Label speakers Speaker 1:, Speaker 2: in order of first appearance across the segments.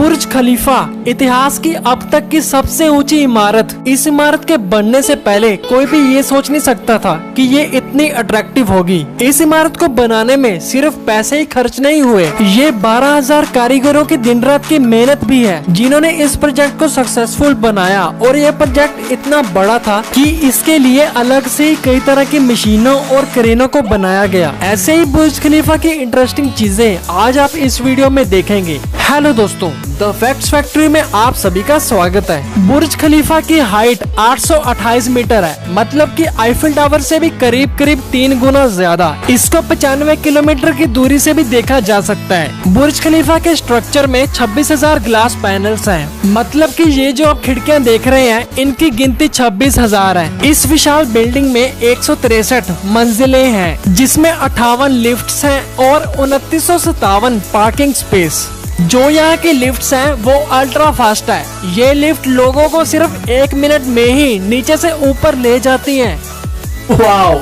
Speaker 1: बुर्ज खलीफा इतिहास की अब तक की सबसे ऊंची इमारत। इस इमारत के बनने से पहले कोई भी ये सोच नहीं सकता था कि ये इतनी अट्रैक्टिव होगी। इस इमारत को बनाने में सिर्फ पैसे ही खर्च नहीं हुए, ये 12,000 कारीगरों की दिन रात की मेहनत भी है जिन्होंने इस प्रोजेक्ट को सक्सेसफुल बनाया। और ये प्रोजेक्ट इतना बड़ा था कि इसके लिए अलग से ही कई तरह की मशीनों और क्रेनों को बनाया गया। ऐसे ही बुर्ज खलीफा की इंटरेस्टिंग चीजें आज आप इस वीडियो में देखेंगे। हेलो दोस्तों, द फैक्ट्स फैक्ट्री में आप सभी का स्वागत है। बुर्ज खलीफा की हाइट 828 मीटर है, मतलब कि आईफिल टावर से भी करीब 3 गुना ज्यादा। इसको 95 किलोमीटर की दूरी से भी देखा जा सकता है। बुर्ज खलीफा के स्ट्रक्चर में 26,000 ग्लास पैनल्स हैं, मतलब कि ये जो आप खिड़कियां देख रहे हैं इनकी गिनती 26,000 है। इस विशाल बिल्डिंग में 163 मंजिलें हैं, जिसमें 58 लिफ्ट्स हैं और 2957 पार्किंग स्पेस। जो यहाँ की लिफ्ट्स हैं वो अल्ट्रा फास्ट है। ये लिफ्ट लोगों को सिर्फ 1 मिनट में ही नीचे से ऊपर ले जाती हैं। वाओ!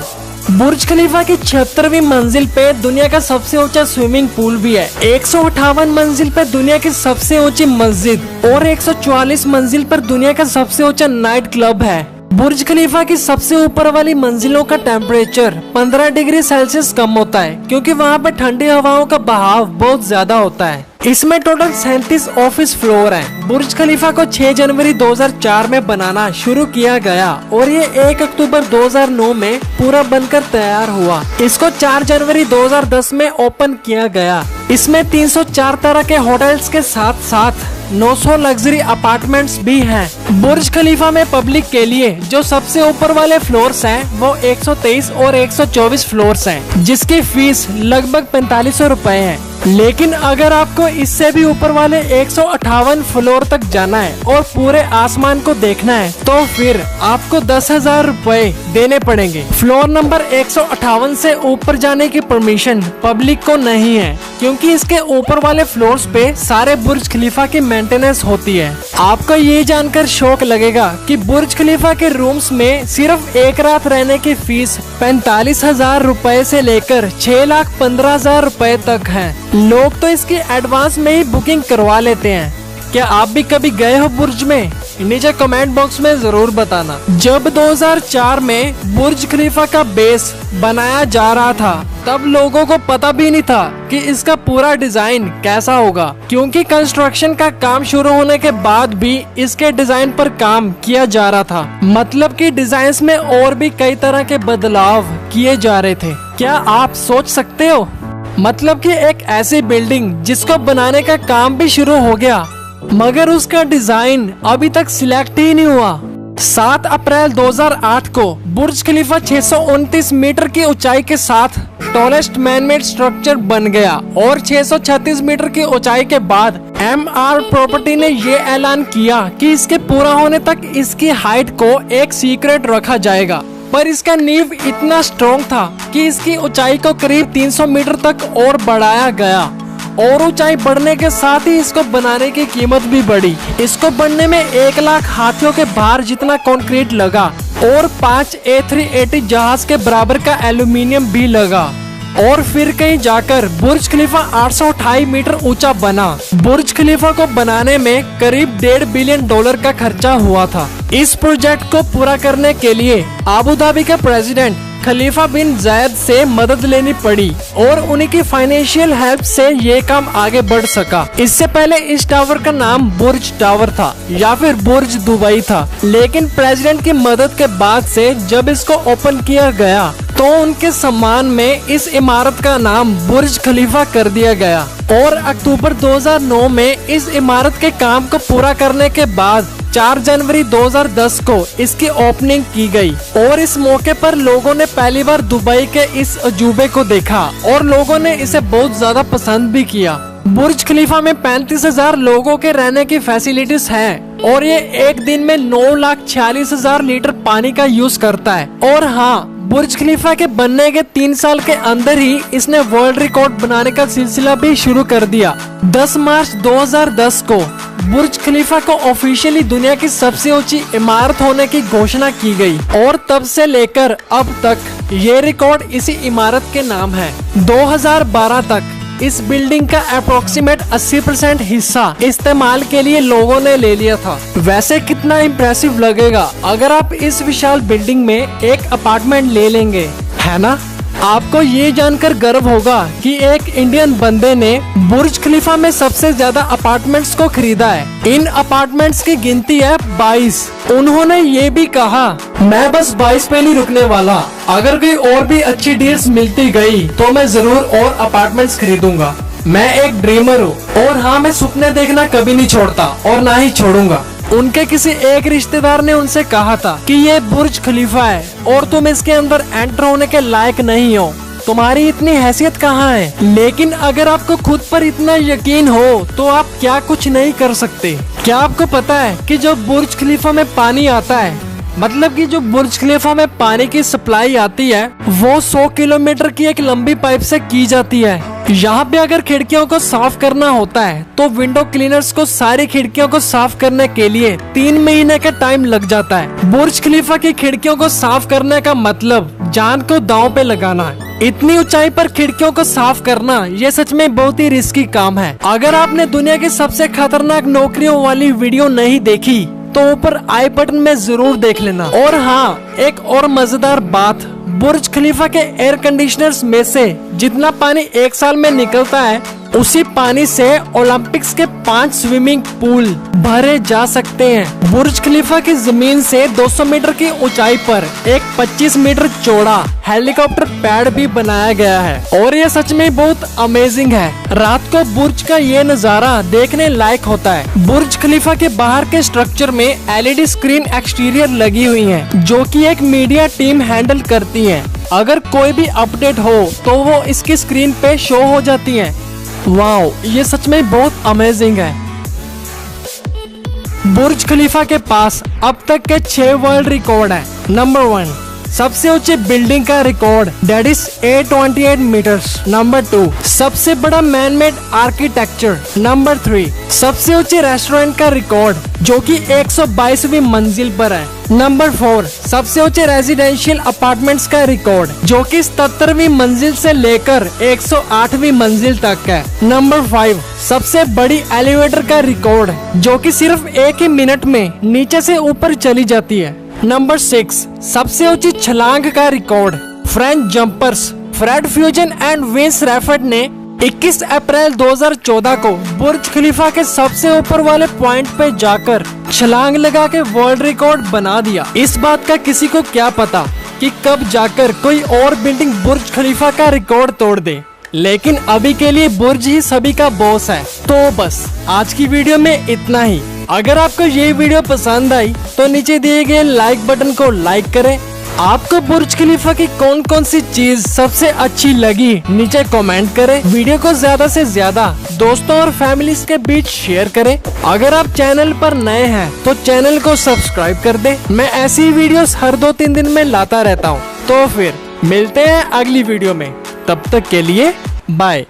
Speaker 1: बुर्ज खलीफा की 76वीं मंजिल पे दुनिया का सबसे ऊंचा स्विमिंग पूल भी है। 158 मंजिल पे दुनिया की सबसे ऊंची मस्जिद और 144 मंजिल पर दुनिया का सबसे ऊंचा नाइट क्लब है। बुर्ज खलीफा की सबसे ऊपर वाली मंजिलों का टेम्परेचर 15 डिग्री सेल्सियस कम होता है, क्योंकि वहाँ पे ठंडी हवाओं का बहाव बहुत ज्यादा होता है। इसमें टोटल 37 ऑफिस फ्लोर हैं। बुर्ज खलीफा को 6 जनवरी 2004 में बनाना शुरू किया गया और ये 1 अक्टूबर 2009 में पूरा बनकर तैयार हुआ। इसको 4 जनवरी 2010 में ओपन किया गया। इसमें 304 तरह के होटल्स के साथ साथ 900 लग्जरी अपार्टमेंट्स भी हैं। बुर्ज खलीफा में पब्लिक के लिए जो सबसे ऊपर वाले फ्लोर्स हैं वो 123 और 124 फ्लोर्स हैं, जिसकी फीस लगभग 4500 रुपए है। लेकिन अगर आपको इससे भी ऊपर वाले 158 फ्लोर तक जाना है और पूरे आसमान को देखना है तो फिर आपको 10,000 रुपए देने पड़ेंगे। फ्लोर नंबर 158 से ऊपर जाने की परमिशन पब्लिक को नहीं है, क्योंकि इसके ऊपर वाले फ्लोर्स पे सारे बुर्ज खलीफा की मेंटेनेंस होती है। आपको ये जानकर शौक लगेगा कि बुर्ज खलीफा के रूम्स में सिर्फ एक रात रहने की फीस 45,000 रुपए से लेकर 6,15,000 रुपए तक है। लोग तो इसकी एडवांस में ही बुकिंग करवा लेते हैं। क्या आप भी कभी गए हो बुर्ज में? नीचे कमेंट बॉक्स में जरूर बताना। जब 2004 में बुर्ज खलीफा का बेस बनाया जा रहा था तब लोगों को पता भी नहीं था कि इसका पूरा डिजाइन कैसा होगा, क्योंकि कंस्ट्रक्शन का काम शुरू होने के बाद भी इसके डिजाइन पर काम किया जा रहा था। मतलब कि डिजाइन में और भी कई तरह के बदलाव किए जा रहे थे। क्या आप सोच सकते हो? मतलब कि एक ऐसी बिल्डिंग जिसको बनाने का काम भी शुरू हो गया मगर उसका डिजाइन अभी तक सिलेक्ट ही नहीं हुआ। 7 अप्रैल 2008 को बुर्ज खलीफा 629 मीटर की ऊंचाई के साथ टॉलेस्ट मैनमेड स्ट्रक्चर बन गया और 636 मीटर की ऊंचाई के बाद MR प्रॉपर्टी ने ये ऐलान किया कि इसके पूरा होने तक इसकी हाइट को एक सीक्रेट रखा जाएगा। पर इसका नींव इतना स्ट्रॉन्ग था कि इसकी ऊंचाई को करीब 300 मीटर तक और बढ़ाया गया और ऊंचाई बढ़ने के साथ ही इसको बनाने की कीमत भी बढ़ी। इसको बनने में 1 लाख हाथियों के भार जितना कंक्रीट लगा और 5 A380 जहाज के बराबर का एल्यूमिनियम भी लगा और फिर कहीं जाकर बुर्ज खलीफा 828 मीटर ऊंचा बना। बुर्ज खलीफा को बनाने में करीब $1.5 बिलियन का खर्चा हुआ था। इस प्रोजेक्ट को पूरा करने के लिए अबू धाबी के प्रेसिडेंट खलीफा बिन जायद से मदद लेनी पड़ी और उन्हीं की फाइनेंशियल हेल्प से ये काम आगे बढ़ सका। इससे पहले इस टावर का नाम बुर्ज टावर था या फिर बुर्ज दुबई था, लेकिन प्रेसिडेंट की मदद के बाद से जब इसको ओपन किया गया तो उनके सम्मान में इस इमारत का नाम बुर्ज खलीफा कर दिया गया। और अक्टूबर 2009 में इस इमारत के काम को पूरा करने के बाद 4 जनवरी 2010 को इसकी ओपनिंग की गई और इस मौके पर लोगों ने पहली बार दुबई के इस अजूबे को देखा और लोगों ने इसे बहुत ज्यादा पसंद भी किया। बुर्ज खलीफा में 35,000 लोगों के रहने की फैसिलिटीज हैं और ये एक दिन में 9,46,000 लीटर पानी का यूज करता है। और हाँ, बुर्ज खलीफा के बनने के 3 साल के अंदर ही इसने वर्ल्ड रिकॉर्ड बनाने का सिलसिला भी शुरू कर दिया। 10 मार्च 2010 को बुर्ज खलीफा को ऑफिशियली दुनिया की सबसे ऊंची इमारत होने की घोषणा की गई और तब से लेकर अब तक ये रिकॉर्ड इसी इमारत के नाम है। 2012 तक इस बिल्डिंग का अप्रोक्सीमेट 80% हिस्सा इस्तेमाल के लिए लोगों ने ले लिया था। वैसे कितना इम्प्रेसिव लगेगा अगर आप इस विशाल बिल्डिंग में एक अपार्टमेंट ले लेंगे, है ना? आपको ये जानकर गर्व होगा कि एक इंडियन बंदे ने बुर्ज खलीफा में सबसे ज्यादा अपार्टमेंट्स को खरीदा है। इन अपार्टमेंट्स की गिनती है 22। उन्होंने ये भी कहा, मैं बस 22 पे नहीं रुकने वाला, अगर कोई और भी अच्छी डील्स मिलती गई तो मैं जरूर और अपार्टमेंट्स खरीदूंगा। मैं एक ड्रीमर हूँ और हाँ, मैं सपने देखना कभी नहीं छोड़ता और ना ही छोड़ूंगा। उनके किसी एक रिश्तेदार ने उनसे कहा था कि ये बुर्ज खलीफा है और तुम इसके अंदर एंटर होने के लायक नहीं हो, तुम्हारी इतनी हैसियत कहाँ है। लेकिन अगर आपको खुद पर इतना यकीन हो तो आप क्या कुछ नहीं कर सकते। क्या आपको पता है कि जो बुर्ज खलीफा में पानी आता है, मतलब कि जो बुर्ज खलीफा में पानी की सप्लाई आती है वो 100 किलोमीटर की एक लंबी पाइप से की जाती है। यहाँ पे अगर खिड़कियों को साफ करना होता है तो विंडो क्लीनर्स को सारी खिड़कियों को साफ करने के लिए 3 महीने का टाइम लग जाता है। बुर्ज खलीफा की खिड़कियों को साफ करने का मतलब जान को दांव पे लगाना है। इतनी ऊंचाई पर खिड़कियों को साफ करना ये सच में बहुत ही रिस्की काम है। अगर आपने दुनिया की सबसे खतरनाक नौकरियों वाली वीडियो नहीं देखी तो ऊपर आई बटन में जरूर देख लेना। और हाँ, एक और मजेदार बात, बुर्ज खलीफा के एयर कंडीशनर्स में से जितना पानी एक साल में निकलता है उसी पानी से ओलंपिक्स के 5 स्विमिंग पूल भरे जा सकते हैं। बुर्ज खलीफा की जमीन से 200 मीटर की ऊंचाई पर एक 25 मीटर चौड़ा हेलीकॉप्टर पैड भी बनाया गया है और ये सच में बहुत अमेजिंग है। रात को बुर्ज का ये नजारा देखने लायक होता है। बुर्ज खलीफा के बाहर के स्ट्रक्चर में LED स्क्रीन एक्सटीरियर लगी हुई है जो कि एक मीडिया टीम हैंडल करती है। अगर कोई भी अपडेट हो तो वो इसकी स्क्रीन पे शो हो जाती है। वाओ, ये सच में बहुत अमेजिंग है। बुर्ज खलीफा के पास अब तक के 6 वर्ल्ड रिकॉर्ड है। नंबर 1, सबसे ऊंची बिल्डिंग का record, that is 828 metres. Number 2, सबसे बड़ा मैन मेड आर्किटेक्चर। नंबर 3, सबसे ऊंचे रेस्टोरेंट का रिकॉर्ड जो कि 122वीं मंजिल पर है। नंबर 4, सबसे ऊंचे रेजिडेंशियल अपार्टमेंट्स का रिकॉर्ड जो कि 77वीं मंजिल से लेकर 108वीं मंजिल तक है। नंबर 5, सबसे बड़ी एलिवेटर का रिकॉर्ड जो कि सिर्फ 1 ही मिनट में नीचे से ऊपर चली जाती है। नंबर 6, सबसे ऊंची छलांग का record, French jumpers Fred Fusion and Vince Reffard ने 21 अप्रैल 2014 को बुर्ज खलीफा के सबसे ऊपर वाले पॉइंट पे जाकर छलांग लगा के वर्ल्ड रिकॉर्ड बना दिया। इस बात का किसी को क्या पता कि कब जाकर कोई और बिल्डिंग बुर्ज खलीफा का रिकॉर्ड तोड़ दे, लेकिन अभी के लिए बुर्ज ही सभी का बॉस है। तो बस आज की वीडियो में इतना ही। अगर आपको ये वीडियो पसंद आई तो नीचे दिए गए लाइक बटन को लाइक करें। आपको बुर्ज खलीफा की कौन कौन सी चीज सबसे अच्छी लगी नीचे कमेंट करें। वीडियो को ज्यादा से ज्यादा दोस्तों और फैमिली के बीच शेयर करें। अगर आप चैनल पर नए हैं तो चैनल को सब्सक्राइब कर दें। मैं ऐसी वीडियोस हर 2-3 दिन में लाता रहता हूँ। तो फिर मिलते हैं अगली वीडियो में, तब तक के लिए बाय।